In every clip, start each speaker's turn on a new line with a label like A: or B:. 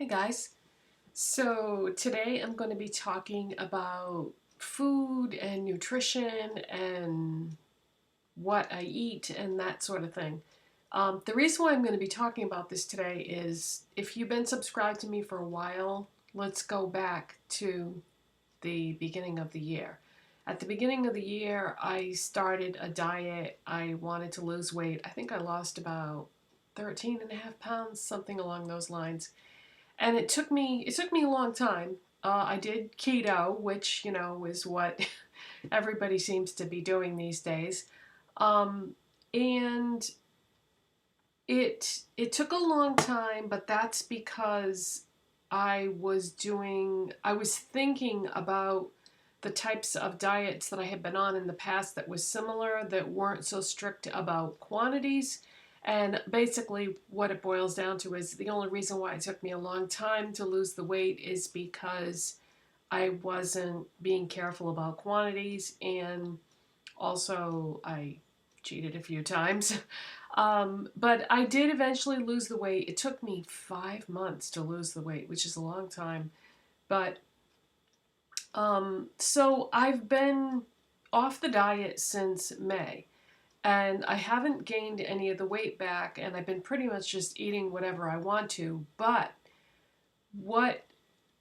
A: Hey guys, so today I'm going to be talking about food and nutrition and what I eat and that sort of thing. The reason why I'm going to be talking about this today is if you've been subscribed to me for a while, let's go back to the beginning of the year. At the beginning of the year, I started a diet. I wanted to lose weight. I think I lost about 13 and a half pounds, something along those lines. And it took me a long time. I did keto, which is what everybody seems to be doing these days, and it took a long time, but that's because I was thinking about the types of diets that I had been on in the past that was similar, that weren't so strict about quantities. And basically what it boils down to is the only reason why it took me a long time to lose the weight is because I wasn't being careful about quantities, and also I cheated a few times. But I did eventually lose the weight. It took me 5 months to lose the weight, which is a long time. But so I've been off the diet since May, and I haven't gained any of the weight back, and I've been pretty much just eating whatever I want to. But what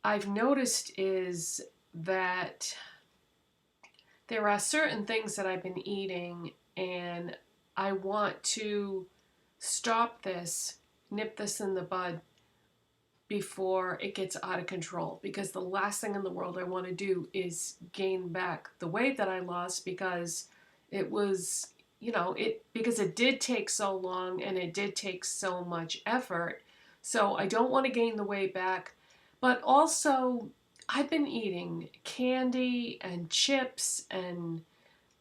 A: I've noticed is that there are certain things that I've been eating, and I want to stop this, nip this in the bud before it gets out of control, because the last thing in the world I want to do is gain back the weight that I lost, because it was, because it did take so long and it did take so much effort. So I don't want to gain the weight back, but also I've been eating candy and chips, and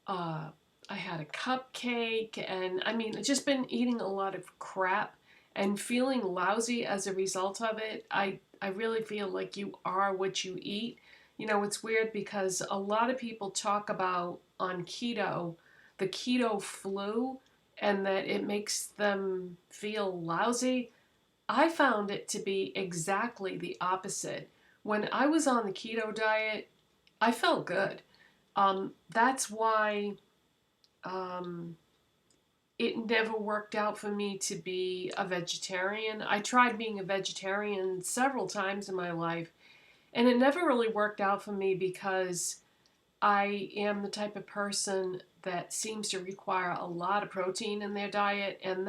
A: I had a cupcake, and I've just been eating a lot of crap and feeling lousy as a result of it. I really feel like you are what you eat. It's weird because a lot of people talk about on keto, the keto flu, and that it makes them feel lousy. I found it to be exactly the opposite. When I was on the keto diet, I felt good. That's why um, it never worked out for me to be a vegetarian. I tried being a vegetarian several times in my life, and it never really worked out for me because I am the type of person that seems to require a lot of protein in their diet, and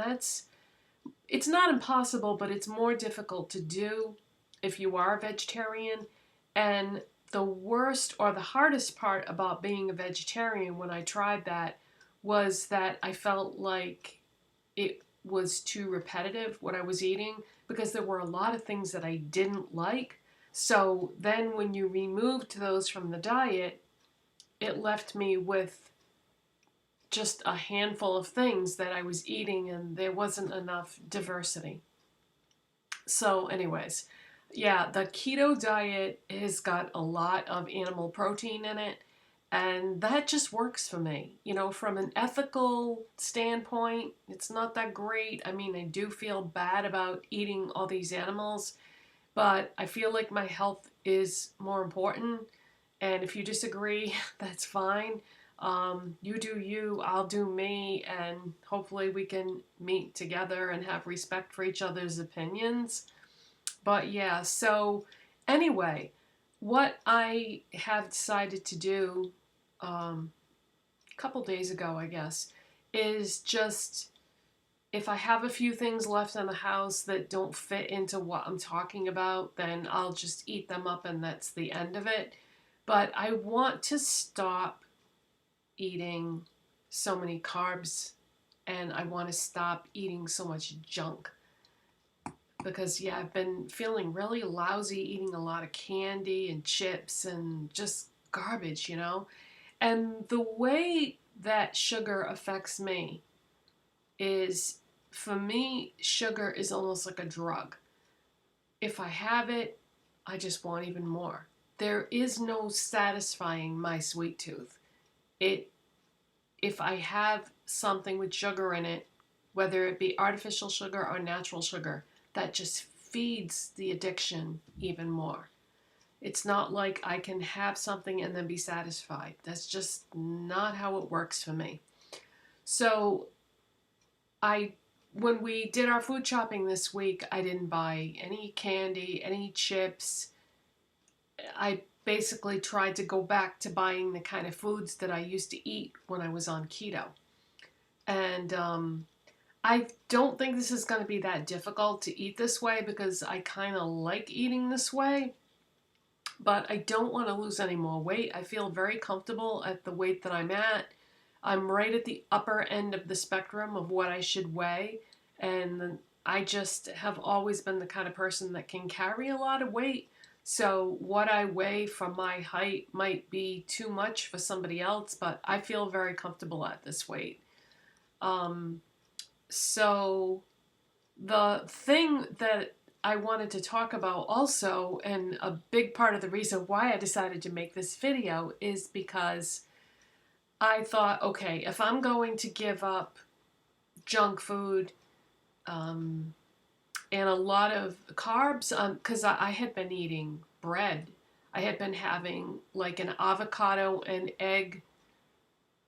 A: it's not impossible, but it's more difficult to do if you are a vegetarian. And the worst or the hardest part about being a vegetarian when I tried that was that I felt like it was too repetitive what I was eating, because there were a lot of things that I didn't like. So then when you removed those from the diet, it left me with just a handful of things that I was eating, and there wasn't enough diversity. So anyways, yeah, the keto diet has got a lot of animal protein in it, and that just works for me. From an ethical standpoint, it's not that great. I do feel bad about eating all these animals, but I feel like my health is more important. And if you disagree, that's fine. You do you, I'll do me, and hopefully we can meet together and have respect for each other's opinions. But yeah, so anyway, what I have decided to do a couple days ago, I guess, is just, if I have a few things left in the house that don't fit into what I'm talking about, then I'll just eat them up and that's the end of it. But I want to stop eating so many carbs, and I want to stop eating so much junk. Because, yeah, I've been feeling really lousy eating a lot of candy and chips and just garbage. And the way that sugar affects me is, for me, sugar is almost like a drug. If I have it, I just want even more. There is no satisfying my sweet tooth. If I have something with sugar in it, whether it be artificial sugar or natural sugar, that just feeds the addiction even more. It's not like I can have something and then be satisfied. That's just not how it works for me. So when we did our food shopping this week, I didn't buy any candy, any chips. I basically tried to go back to buying the kind of foods that I used to eat when I was on keto. And I don't think this is going to be that difficult to eat this way because I kind of like eating this way. But I don't want to lose any more weight. I feel very comfortable at the weight that I'm at. I'm right at the upper end of the spectrum of what I should weigh. And I just have always been the kind of person that can carry a lot of weight. So what I weigh for my height might be too much for somebody else, but I feel very comfortable at this weight. So the thing that I wanted to talk about also, and a big part of the reason why I decided to make this video, is because I thought, okay, if I'm going to give up junk food and a lot of carbs, because I had been eating bread. I had been having like an avocado and egg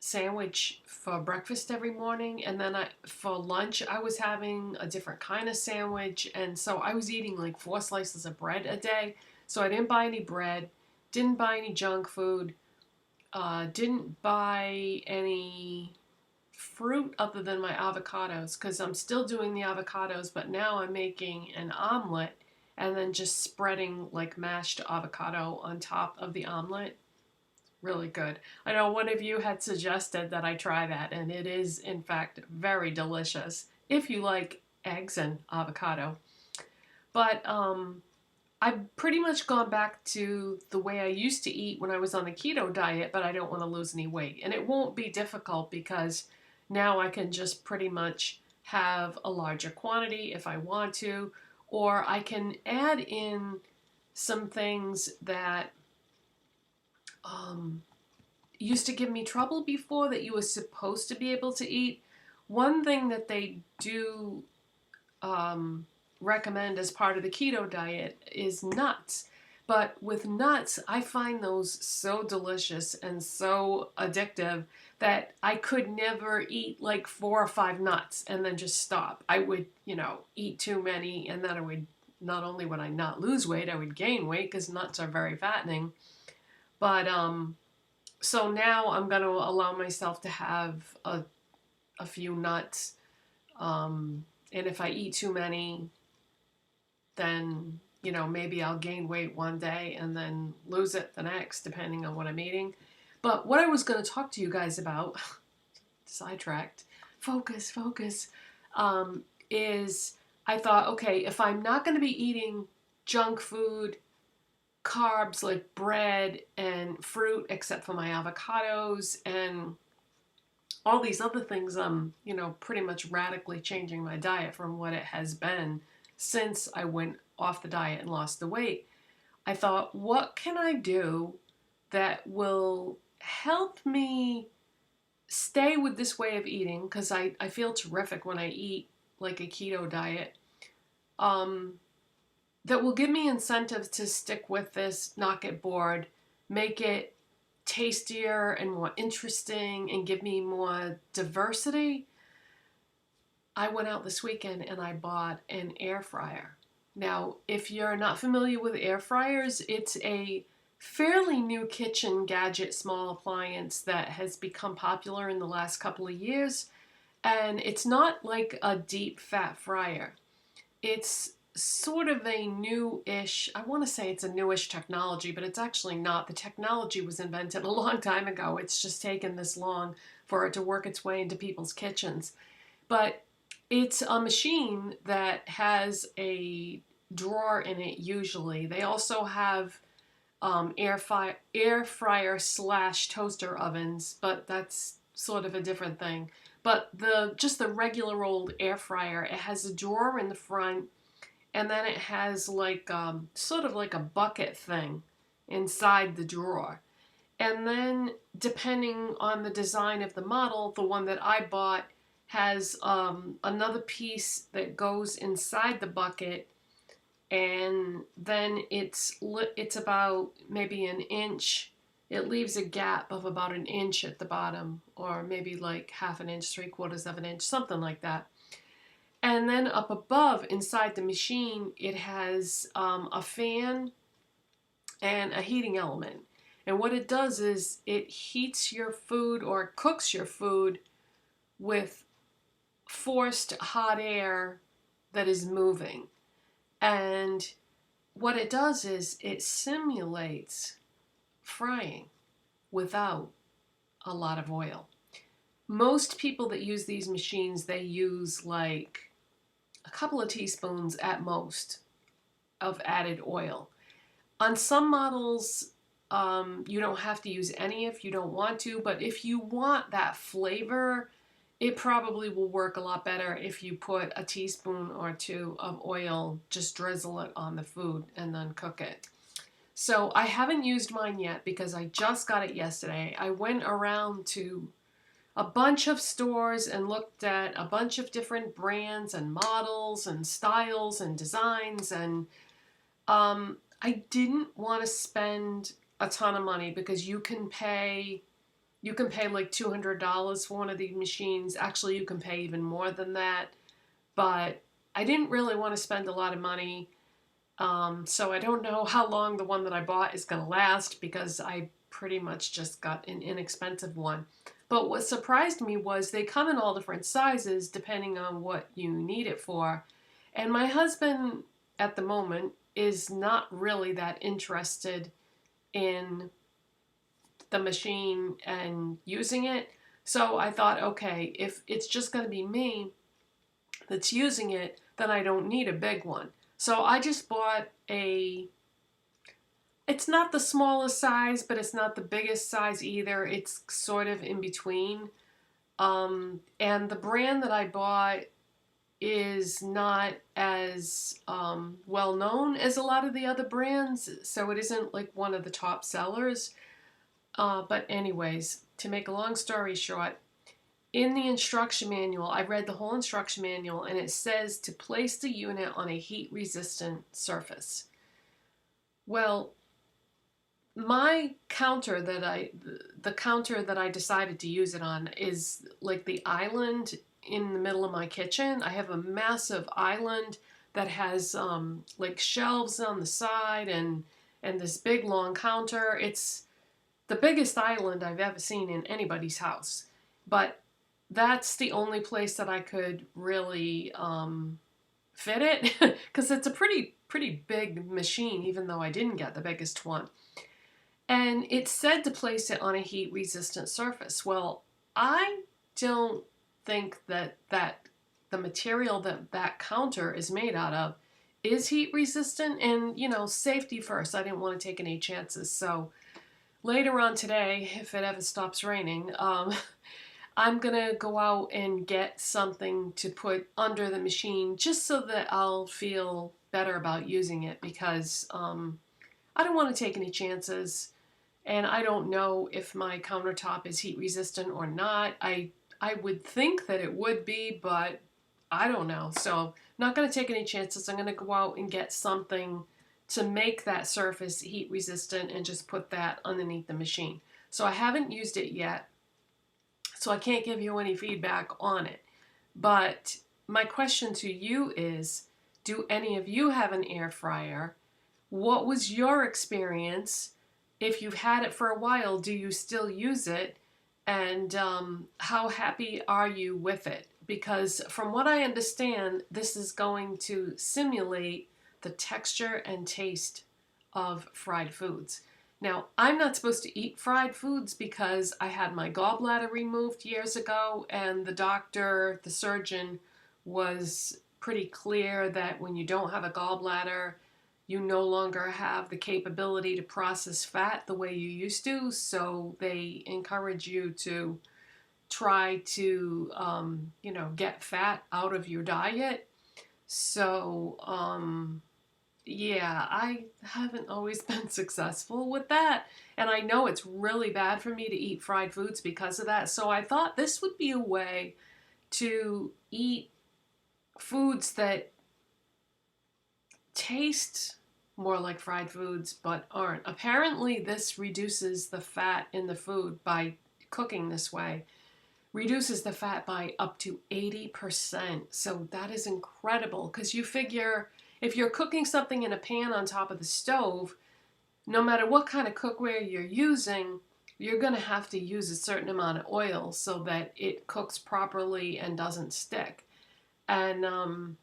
A: sandwich for breakfast every morning, and then for lunch I was having a different kind of sandwich, and so I was eating like 4 slices of bread a day. So I didn't buy any bread, didn't buy any junk food, didn't buy any fruit other than my avocados, because I'm still doing the avocados, but now I'm making an omelet and then just spreading like mashed avocado on top of the omelet. Really good. I know one of you had suggested that I try that, and it is in fact very delicious if you like eggs and avocado. But I've pretty much gone back to the way I used to eat when I was on the keto diet, but I don't want to lose any weight. And it won't be difficult because now I can just pretty much have a larger quantity if I want to, or I can add in some things that used to give me trouble before that you were supposed to be able to eat. One thing that they do recommend as part of the keto diet is nuts. But with nuts, I find those so delicious and so addictive that I could never eat like 4 or 5 nuts and then just stop. I would, eat too many, and then I would, not only would I not lose weight, I would gain weight because nuts are very fattening. But so now I'm going to allow myself to have a few nuts. And if I eat too many, then, maybe I'll gain weight one day and then lose it the next, depending on what I'm eating. But what I was going to talk to you guys about, sidetracked, focus, is I thought, okay, if I'm not going to be eating junk food, carbs like bread and fruit, except for my avocados and all these other things, I'm, pretty much radically changing my diet from what it has been since I went off the diet and lost the weight. I thought, what can I do that will help me stay with this way of eating? Because I feel terrific when I eat like a keto diet. That will give me incentive to stick with this, not get bored, make it tastier and more interesting, and give me more diversity. I went out this weekend and I bought an air fryer. Now, if you're not familiar with air fryers, it's a fairly new kitchen gadget, small appliance that has become popular in the last couple of years. And it's not like a deep fat fryer. It's sort of a new-ish, I want to say it's a newish technology, but it's actually not. The technology was invented a long time ago. It's just taken this long for it to work its way into people's kitchens. But it's a machine that has a drawer in it usually. They also have air fryer / toaster ovens, but that's sort of a different thing. But just the regular old air fryer, it has a drawer in the front, and then it has like sort of like a bucket thing inside the drawer. And then depending on the design of the model, the one that I bought has another piece that goes inside the bucket and then it's about maybe an inch. It leaves a gap of about an inch at the bottom, or maybe like half an inch, 3/4 of an inch, something like that. And then up above, inside the machine, it has a fan and a heating element. And what it does is it heats your food or cooks your food with forced hot air that is moving. And what it does is it simulates frying without a lot of oil. Most people that use these machines, they use like a couple of teaspoons at most of added oil. On some models, you don't have to use any if you don't want to, but if you want that flavor, it probably will work a lot better if you put a teaspoon or two of oil, just drizzle it on the food and then cook it. So I haven't used mine yet because I just got it yesterday. I went around to a bunch of stores and looked at a bunch of different brands and models and styles and designs, and I didn't want to spend a ton of money because you can pay like $200 for one of these machines. Actually, you can pay even more than that, but I didn't really want to spend a lot of money. So I don't know how long the one that I bought is going to last because I pretty much just got an inexpensive one. But what surprised me was they come in all different sizes depending on what you need it for. And my husband at the moment is not really that interested in the machine and using it. So I thought, okay, if it's just going to be me that's using it, then I don't need a big one. So I just bought it's not the smallest size, but it's not the biggest size either. It's sort of in between. And the brand that I bought is not as well known as a lot of the other brands, so it isn't like one of the top sellers. But anyways, to make a long story short, in the instruction manual, I read the whole instruction manual, and it says to place the unit on a heat-resistant surface. Well, my counter the counter that I decided to use it on is like the island in the middle of my kitchen. I have a massive island that has like shelves on the side and this big long counter. It's the biggest island I've ever seen in anybody's house, but that's the only place that I could really fit it because it's a pretty big machine, even though I didn't get the biggest one. And it said to place it on a heat-resistant surface. Well, I don't think that the material that counter is made out of is heat-resistant. And, you know, safety first. I didn't want to take any chances. So later on today, if it ever stops raining, I'm going to go out and get something to put under the machine just so that I'll feel better about using it because I don't want to take any chances. And I don't know if my countertop is heat resistant or not. I would think that it would be, but I don't know. So not going to take any chances. I'm going to go out and get something to make that surface heat resistant and just put that underneath the machine. So I haven't used it yet, so I can't give you any feedback on it. But my question to you is, do any of you have an air fryer? What was your experience? If you've had it for a while, do you still use it? And how happy are you with it? Because from what I understand, this is going to simulate the texture and taste of fried foods. Now, I'm not supposed to eat fried foods because I had my gallbladder removed years ago, and the doctor, the surgeon, was pretty clear that when you don't have a gallbladder, you no longer have the capability to process fat the way you used to, so they encourage you to try to, get fat out of your diet. So, yeah, I haven't always been successful with that, and I know it's really bad for me to eat fried foods because of that, so I thought this would be a way to eat foods that taste more like fried foods but aren't. Apparently this reduces the fat in the food by cooking this way. Reduces the fat by up to 80%. So that is incredible, because you figure if you're cooking something in a pan on top of the stove, no matter what kind of cookware you're using, you're going to have to use a certain amount of oil so that it cooks properly and doesn't stick. And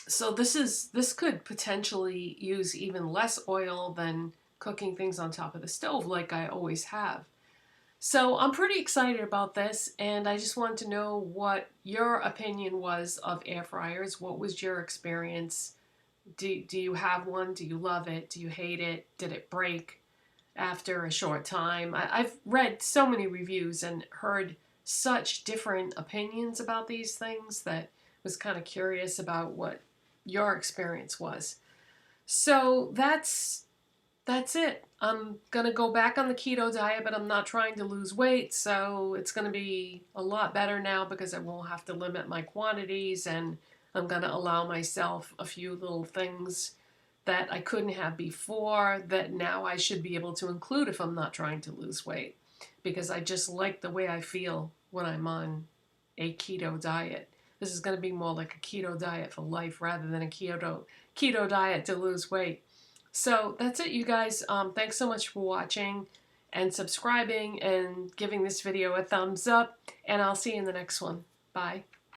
A: so this could potentially use even less oil than cooking things on top of the stove like I always have. So I'm pretty excited about this, and I just wanted to know what your opinion was of air fryers. What was your experience? Do you have one? Do you love it? Do you hate it? Did it break after a short time? I've read so many reviews and heard such different opinions about these things that I was kind of curious about what your experience was. So that's it. I'm going to go back on the keto diet, but I'm not trying to lose weight, so it's going to be a lot better now because I won't have to limit my quantities, and I'm going to allow myself a few little things that I couldn't have before that now I should be able to include if I'm not trying to lose weight, because I just like the way I feel when I'm on a keto diet. This is going to be more like a keto diet for life rather than a keto diet to lose weight. So that's it, you guys. Thanks so much for watching and subscribing and giving this video a thumbs up, and I'll see you in the next one. Bye.